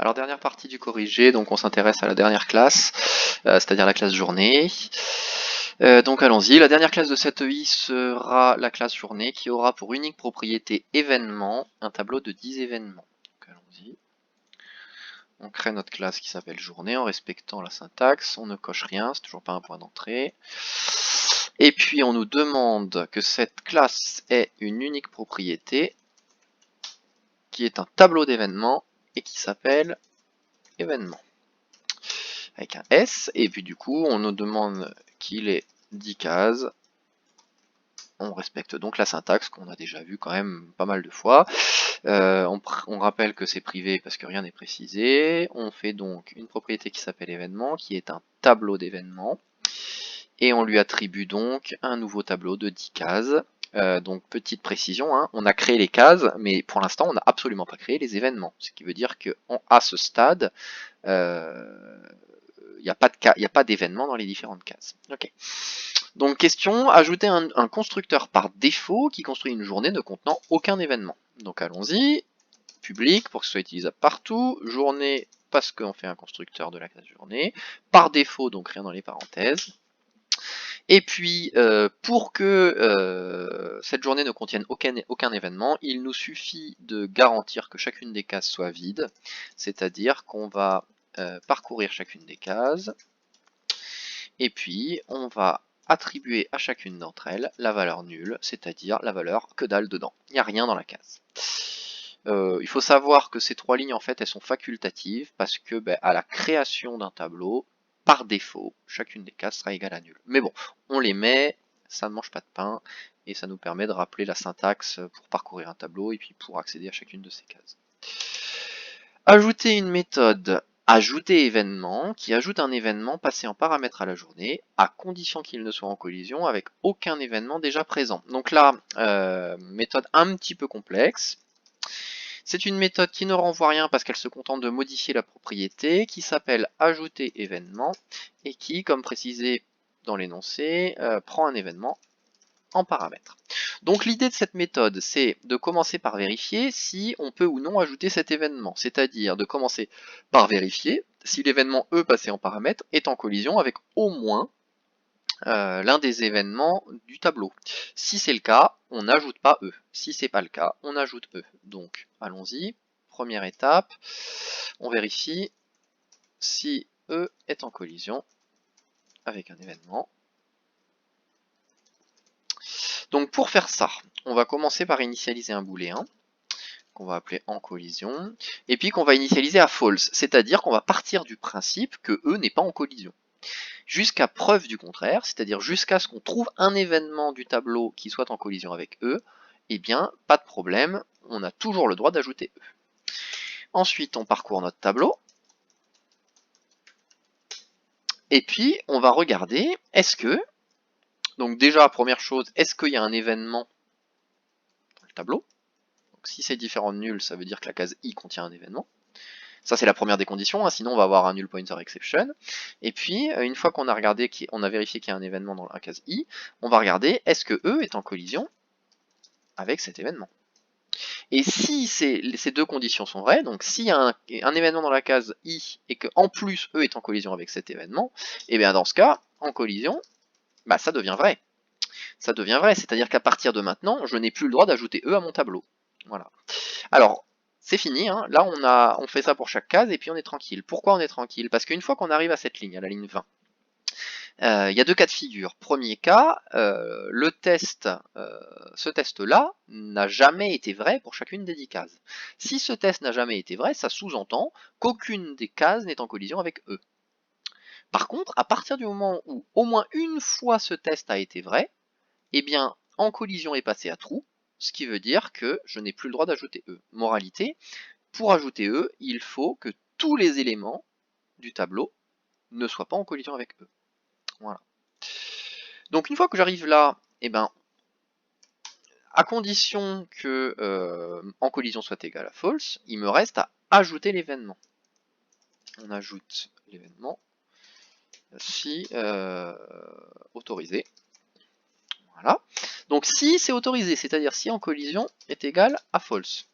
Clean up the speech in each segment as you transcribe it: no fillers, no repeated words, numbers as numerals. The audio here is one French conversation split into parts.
Alors dernière partie du corrigé, donc on s'intéresse à la dernière classe, c'est-à-dire la classe journée. Donc allons-y, la dernière classe de cette EI sera la classe journée qui aura pour unique propriété événement un tableau de 10 événements. Donc allons-y. On crée notre classe qui s'appelle journée en respectant la syntaxe, on ne coche rien, c'est toujours pas un point d'entrée. Et puis on nous demande que cette classe ait une unique propriété qui est un tableau d'événements et qui s'appelle événement. Avec un S, et puis du coup on nous demande qu'il ait 10 cases. On respecte donc la syntaxe qu'on a déjà vu quand même pas mal de fois. On rappelle que c'est privé parce que rien n'est précisé. On fait donc une propriété qui s'appelle événement, qui est un tableau d'événements. Et on lui attribue donc un nouveau tableau de 10 cases. Donc petite précision, hein, on a créé les cases, mais pour l'instant on n'a absolument pas créé les événements. Ce qui veut dire qu'à ce stade, il n'y a pas d'événement dans les différentes cases. Okay. Donc question, ajouter un constructeur par défaut qui construit une journée ne contenant aucun événement. Donc allons-y, public pour que ce soit utilisable partout, journée parce qu'on fait un constructeur de la classe journée, par défaut donc rien dans les parenthèses. Et puis pour que cette journée ne contienne aucun événement, il nous suffit de garantir que chacune des cases soit vide, c'est-à-dire qu'on va parcourir chacune des cases, et puis on va attribuer à chacune d'entre elles la valeur nulle, c'est-à-dire la valeur que dalle dedans. Il n'y a rien dans la case. Il faut savoir que ces trois lignes en fait elles sont facultatives parce que à la création d'un tableau, par défaut, chacune des cases sera égale à nulle. Mais bon, on les met, ça ne mange pas de pain, et ça nous permet de rappeler la syntaxe pour parcourir un tableau et puis pour accéder à chacune de ces cases. Ajouter une méthode ajouter événement qui ajoute un événement passé en paramètre à la journée à condition qu'il ne soit en collision avec aucun événement déjà présent. Donc là, méthode un petit peu complexe. C'est une méthode qui ne renvoie rien parce qu'elle se contente de modifier la propriété, qui s'appelle ajouter événement et qui, comme précisé dans l'énoncé, prend un événement en paramètre. Donc l'idée de cette méthode, c'est de commencer par vérifier si on peut ou non ajouter cet événement, c'est-à-dire de commencer par vérifier si l'événement E passé en paramètre est en collision avec au moins l'un des événements du tableau. Si c'est le cas, on n'ajoute pas E. Si c'est pas le cas, on ajoute E. Donc allons-y, première étape, on vérifie si E est en collision avec un événement. Donc pour faire ça, on va commencer par initialiser un booléen qu'on va appeler en collision, et puis qu'on va initialiser à false, c'est-à-dire qu'on va partir du principe que E n'est pas en collision. Jusqu'à preuve du contraire, c'est-à-dire jusqu'à ce qu'on trouve un événement du tableau qui soit en collision avec E, eh bien, pas de problème, on a toujours le droit d'ajouter E. Ensuite, on parcourt notre tableau, et puis on va regarder, est-ce que, donc déjà, première chose, est-ce qu'il y a un événement dans le tableau? Donc si c'est différent de nul, ça veut dire que la case I contient un événement. Ça c'est la première des conditions, hein, sinon on va avoir un null pointer exception. Et puis une fois qu'on a regardé, on a vérifié qu'il y a un événement dans la case I, on va regarder est-ce que E est en collision avec cet événement. Et si ces deux conditions sont vraies, donc s'il y a un événement dans la case I et qu'en plus E est en collision avec cet événement, et bien dans ce cas, en collision, ça devient vrai. Ça devient vrai, c'est-à-dire qu'à partir de maintenant, je n'ai plus le droit d'ajouter E à mon tableau. Voilà. Alors, c'est fini, hein. Là on fait ça pour chaque case et puis on est tranquille. Pourquoi on est tranquille? Parce qu'une fois qu'on arrive à cette ligne, à la ligne 20, il y a deux cas de figure. Premier cas, ce test-là n'a jamais été vrai pour chacune des 10 cases. Si ce test n'a jamais été vrai, ça sous-entend qu'aucune des cases n'est en collision avec E. Par contre, à partir du moment où au moins une fois ce test a été vrai, eh bien, en collision est passé à true, ce qui veut dire que je n'ai plus le droit d'ajouter E. Moralité, pour ajouter E, il faut que tous les éléments du tableau ne soient pas en collision avec E. Voilà. Donc une fois que j'arrive là, eh ben, à condition que en collision soit égal à false, il me reste à ajouter l'événement. On ajoute l'événement si autorisé. Voilà. Donc si c'est autorisé, c'est-à-dire si en collision est égal à false.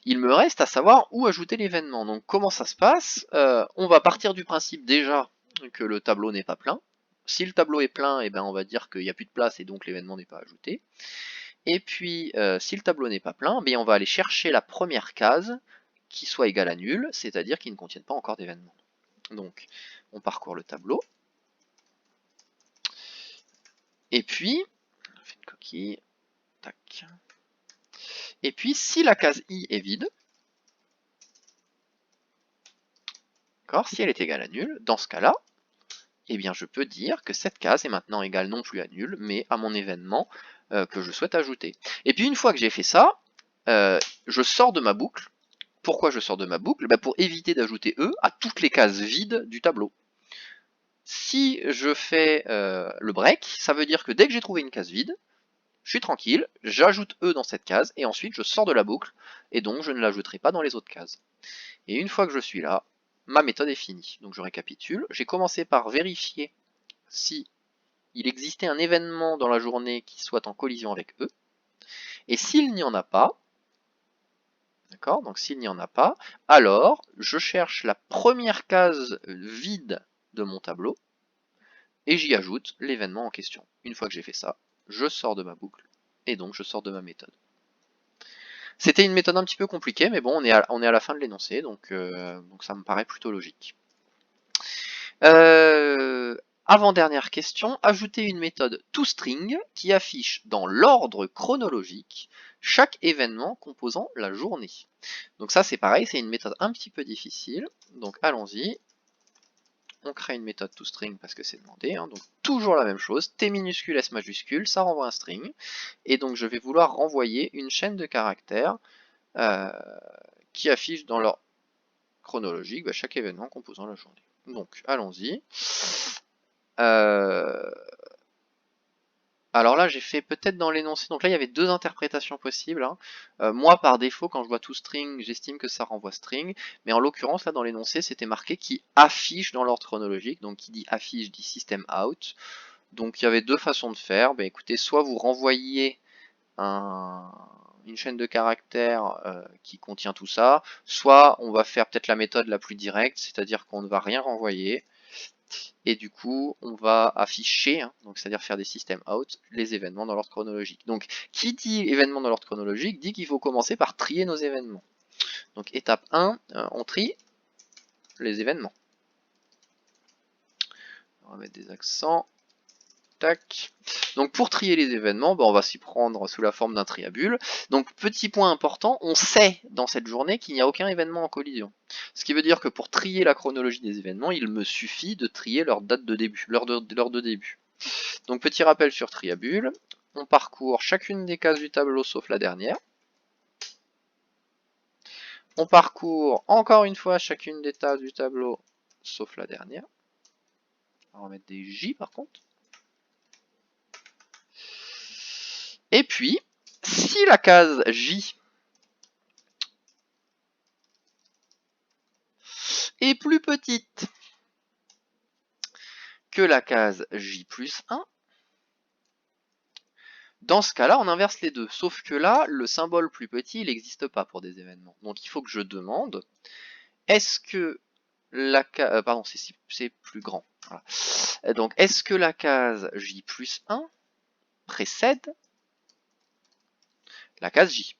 Il me reste à savoir où ajouter l'événement. Donc comment ça se passe? On va partir du principe déjà que le tableau n'est pas plein. Si le tableau est plein, eh ben on va dire qu'il n'y a plus de place et donc l'événement n'est pas ajouté. Et puis si le tableau n'est pas plein, eh on va aller chercher la première case qui soit égale à nul, c'est-à-dire qui ne contienne pas encore d'événement. Donc on parcourt le tableau. Et puis, on fait une coquille, tac. Et puis si la case I est vide, si elle est égale à nul, dans ce cas-là, eh bien je peux dire que cette case est maintenant égale non plus à nul, mais à mon événement que je souhaite ajouter. Et puis une fois que j'ai fait ça, je sors de ma boucle. Pourquoi je sors de ma boucle? Pour éviter d'ajouter E à toutes les cases vides du tableau. Si je fais le break, ça veut dire que dès que j'ai trouvé une case vide, je suis tranquille, j'ajoute E dans cette case, et ensuite je sors de la boucle, et donc je ne l'ajouterai pas dans les autres cases. Et une fois que je suis là, ma méthode est finie. Donc je récapitule, j'ai commencé par vérifier si il existait un événement dans la journée qui soit en collision avec E, et s'il n'y en a pas, d'accord, donc s'il n'y en a pas, alors je cherche la première case vide de mon tableau, et j'y ajoute l'événement en question. Une fois que j'ai fait ça, je sors de ma boucle, et donc je sors de ma méthode. C'était une méthode un petit peu compliquée, mais bon, on est à la fin de l'énoncé, donc ça me paraît plutôt logique. Avant-dernière question, ajouter une méthode toString qui affiche dans l'ordre chronologique chaque événement composant la journée. Donc ça c'est pareil, c'est une méthode un petit peu difficile, donc allons-y. On crée une méthode toString parce que c'est demandé, hein. Donc toujours la même chose, T minuscule, S majuscule, ça renvoie un string, et donc je vais vouloir renvoyer une chaîne de caractères qui affiche dans l'ordre chronologique chaque événement composant la journée. Donc allons-y. Alors là j'ai fait peut-être dans l'énoncé, donc là il y avait deux interprétations possibles, hein. Moi par défaut quand je vois toString j'estime que ça renvoie string, mais en l'occurrence là dans l'énoncé c'était marqué qui affiche dans l'ordre chronologique, donc qui dit affiche dit system out. Donc il y avait deux façons de faire, écoutez, soit vous renvoyez une chaîne de caractères qui contient tout ça, soit on va faire peut-être la méthode la plus directe, c'est-à-dire qu'on ne va rien renvoyer, et du coup on va afficher, hein, donc c'est-à-dire faire des system out, les événements dans l'ordre chronologique. Donc qui dit événements dans l'ordre chronologique dit qu'il faut commencer par trier nos événements. Donc étape 1, on trie les événements. On va mettre des accents. Tac. Donc pour trier les événements, on va s'y prendre sous la forme d'un triabule. Donc petit point important, on sait dans cette journée qu'il n'y a aucun événement en collision. Ce qui veut dire que pour trier la chronologie des événements, il me suffit de trier leur date de début, l'heure de début. Donc petit rappel sur triabule, on parcourt chacune des cases du tableau sauf la dernière. On parcourt encore une fois chacune des cases du tableau sauf la dernière. On va mettre des J par contre. Et puis, si la case J est plus petite que la case J plus 1, dans ce cas-là, on inverse les deux. Sauf que là, le symbole plus petit, il n'existe pas pour des événements. Donc il faut que je demande, est-ce que la case... pardon, c'est plus grand. Voilà. Donc, est-ce que la case J plus 1 précède la case J?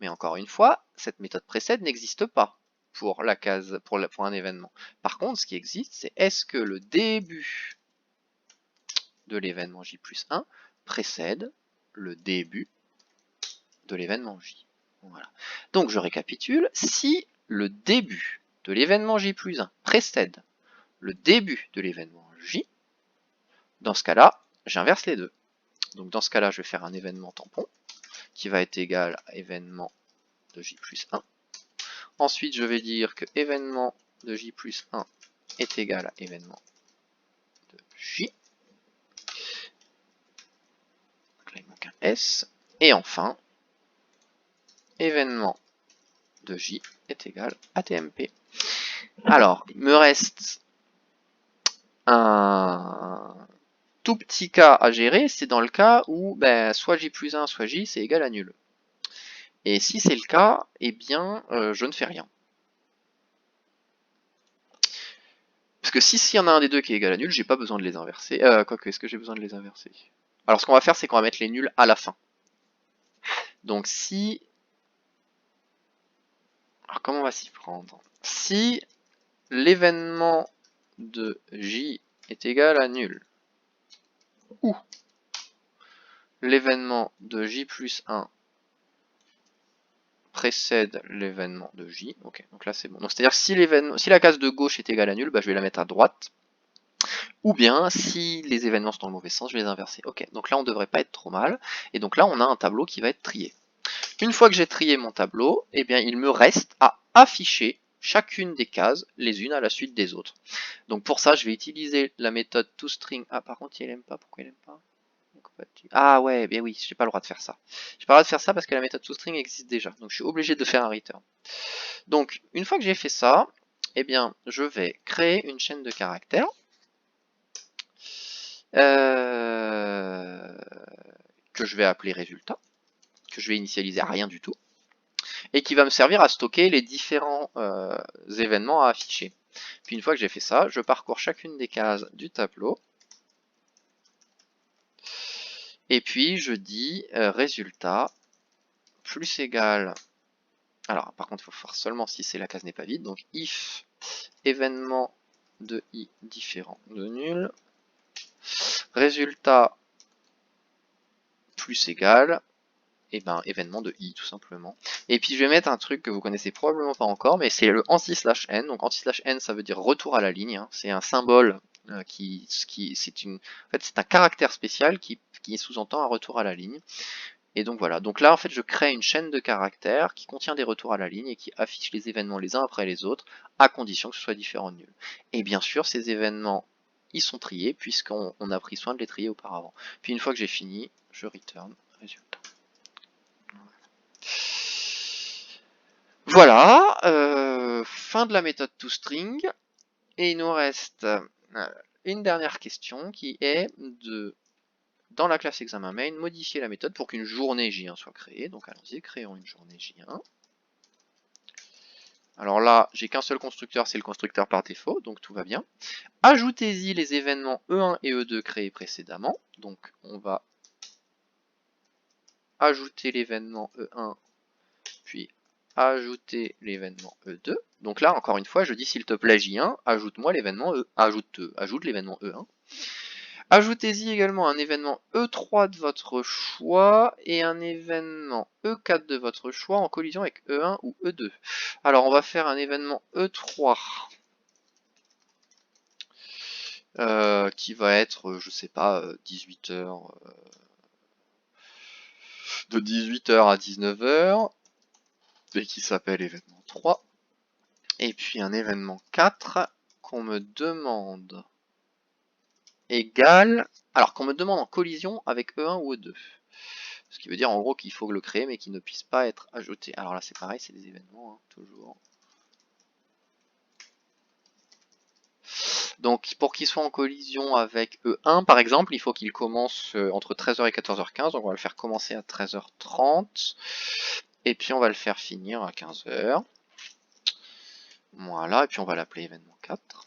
Mais encore une fois, cette méthode précède n'existe pas pour la case, pour un événement. Par contre, ce qui existe, c'est est-ce que le début de l'événement J plus 1 précède le début de l'événement J. Voilà. Donc je récapitule, si le début de l'événement J plus 1 précède le début de l'événement J, dans ce cas-là, j'inverse les deux. Donc dans ce cas-là, je vais faire un événement tampon qui va être égal à événement de J plus 1. Ensuite, je vais dire que événement de J plus 1 est égal à événement de J. Donc là, il manque un S. Et enfin, événement de J est égal à TMP. Alors, il me reste un tout petit cas à gérer, c'est dans le cas où soit J plus 1, soit J, c'est égal à nul. Et si c'est le cas, eh bien, je ne fais rien. Parce que s'il y en a un des deux qui est égal à nul, j'ai pas besoin de les inverser. Quoique, est-ce que j'ai besoin de les inverser? Alors, ce qu'on va faire, c'est qu'on va mettre les nuls à la fin. Donc, si... Alors, comment on va s'y prendre? Si l'événement de J est égal à nul, ou l'événement de J plus 1 précède l'événement de J, ok, donc là c'est bon. Donc c'est-à-dire si la case de gauche est égale à nul, bah, je vais la mettre à droite. Ou bien, si les événements sont dans le mauvais sens, je vais les inverser. Ok, donc là on devrait pas être trop mal. Et donc là on a un tableau qui va être trié. Une fois que j'ai trié mon tableau, eh bien il me reste à afficher chacune des cases les unes à la suite des autres. Donc pour ça, je vais utiliser la méthode toString. Ah, par contre, il aime pas. Pourquoi il aime pas? Ah ouais, bien oui, j'ai pas le droit de faire ça. J'ai pas le droit de faire ça parce que la méthode toString existe déjà. Donc je suis obligé de faire un return. Donc une fois que j'ai fait ça, eh bien je vais créer une chaîne de caractères. Que je vais appeler résultat, que je vais initialiser à rien du tout, et qui va me servir à stocker les différents événements à afficher. Puis une fois que j'ai fait ça, je parcours chacune des cases du tableau, et puis je dis résultat plus égal. Alors par contre il faut faire seulement si la case n'est pas vide, donc if événement de i différent de nul, résultat plus égal, et ben événement de i tout simplement. Et puis je vais mettre un truc que vous connaissez probablement pas encore, mais c'est le anti/n. Donc anti/n ça veut dire retour à la ligne, hein. C'est un symbole c'est un caractère spécial qui sous-entend un retour à la ligne. Et donc voilà, donc là en fait je crée une chaîne de caractères qui contient des retours à la ligne et qui affiche les événements les uns après les autres, à condition que ce soit différent de nul. Et bien sûr ces événements ils sont triés puisqu'on a pris soin de les trier auparavant. Puis une fois que j'ai fini, je return résultat. Voilà, fin de la méthode toString. Et il nous reste une dernière question qui est de, dans la classe examen main, modifier la méthode pour qu'une journée J1 soit créée. Donc allons-y, créons une journée J1. Alors là, j'ai qu'un seul constructeur, c'est le constructeur par défaut, donc tout va bien. Ajoutez-y les événements E1 et E2 créés précédemment. Donc on va ajouter l'événement E1, puis ajouter l'événement E2. Donc là, encore une fois, je dis s'il te plaît J1, ajoute-moi l'événement E, ajoute l'événement E1. Ajoutez-y également un événement E3 de votre choix et un événement E4 de votre choix en collision avec E1 ou E2. Alors on va faire un événement E3 qui va être, je sais pas, 18h, de 18h à 19h, et qui s'appelle événement 3. Et puis un événement 4 qu'on me demande égal, alors qu'on me demande en collision avec E1 ou E2. Ce qui veut dire en gros qu'il faut le créer mais qu'il ne puisse pas être ajouté. Alors là c'est pareil, c'est des événements, hein, toujours. Donc pour qu'il soit en collision avec E1 par exemple, il faut qu'il commence entre 13h et 14h15, donc on va le faire commencer à 13h30, et puis on va le faire finir à 15h. Voilà, et puis on va l'appeler événement 4.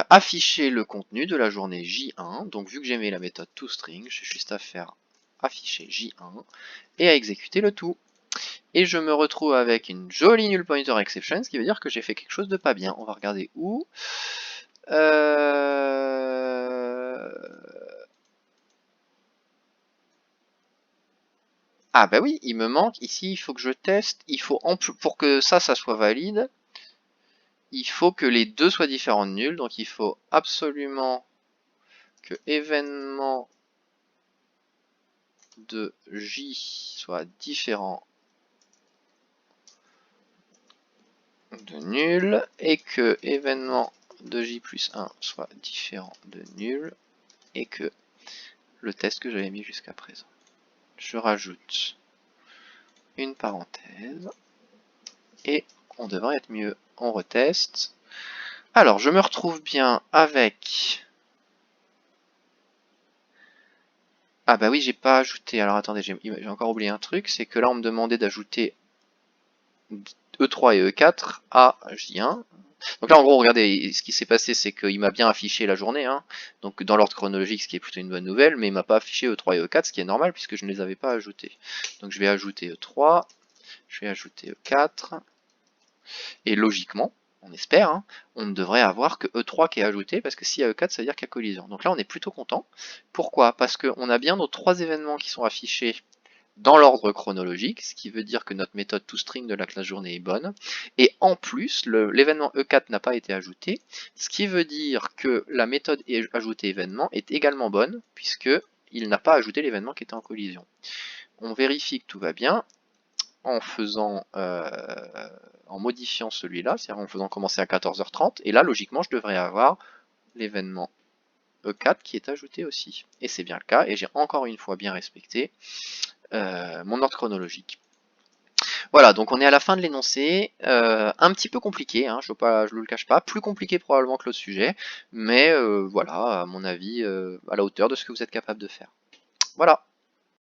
Afficher le contenu de la journée J1, donc vu que j'ai mis la méthode toString, j'ai juste à faire afficher J1 et à exécuter le tout. Et je me retrouve avec une jolie null pointer exception, ce qui veut dire que j'ai fait quelque chose de pas bien. On va regarder où. Ah bah oui, il me manque ici, il faut que je teste, il faut pour que ça soit valide, il faut que les deux soient différents de nul, donc il faut absolument que événement de J soit différent de nul et que événement de J plus 1 soit différent de nul et que le test que j'avais mis jusqu'à présent. Je rajoute une parenthèse et on devrait être mieux. On reteste. Alors je me retrouve bien avec Ah bah oui, j'ai pas ajouté. Alors attendez, j'ai encore oublié un truc, c'est que là on me demandait d'ajouter E3 et E4 à J1. Donc là en gros, regardez, ce qui s'est passé, c'est qu'il m'a bien affiché la journée, hein, donc dans l'ordre chronologique, ce qui est plutôt une bonne nouvelle, mais il m'a pas affiché E3 et E4, ce qui est normal puisque je ne les avais pas ajoutés. Donc je vais ajouter E3, je vais ajouter E4, et logiquement, on espère, hein, on ne devrait avoir que E3 qui est ajouté, parce que s'il y a E4, ça veut dire qu'il y a collision. Donc là, on est plutôt content. Pourquoi? Parce qu'on a bien nos 3 événements qui sont affichés dans l'ordre chronologique, ce qui veut dire que notre méthode toString de la classe journée est bonne. Et en plus, l'événement E4 n'a pas été ajouté, ce qui veut dire que la méthode ajoutée événement est également bonne, puisque il n'a pas ajouté l'événement qui était en collision. On vérifie que tout va bien en modifiant celui-là, c'est-à-dire en faisant commencer à 14h30, et là logiquement je devrais avoir l'événement E4 qui est ajouté aussi. Et c'est bien le cas, et j'ai encore une fois bien respecté mon ordre chronologique. Voilà, donc on est à la fin de l'énoncé, un petit peu compliqué, hein, je ne le cache pas, plus compliqué probablement que l'autre sujet, mais voilà, à mon avis, à la hauteur de ce que vous êtes capable de faire. Voilà.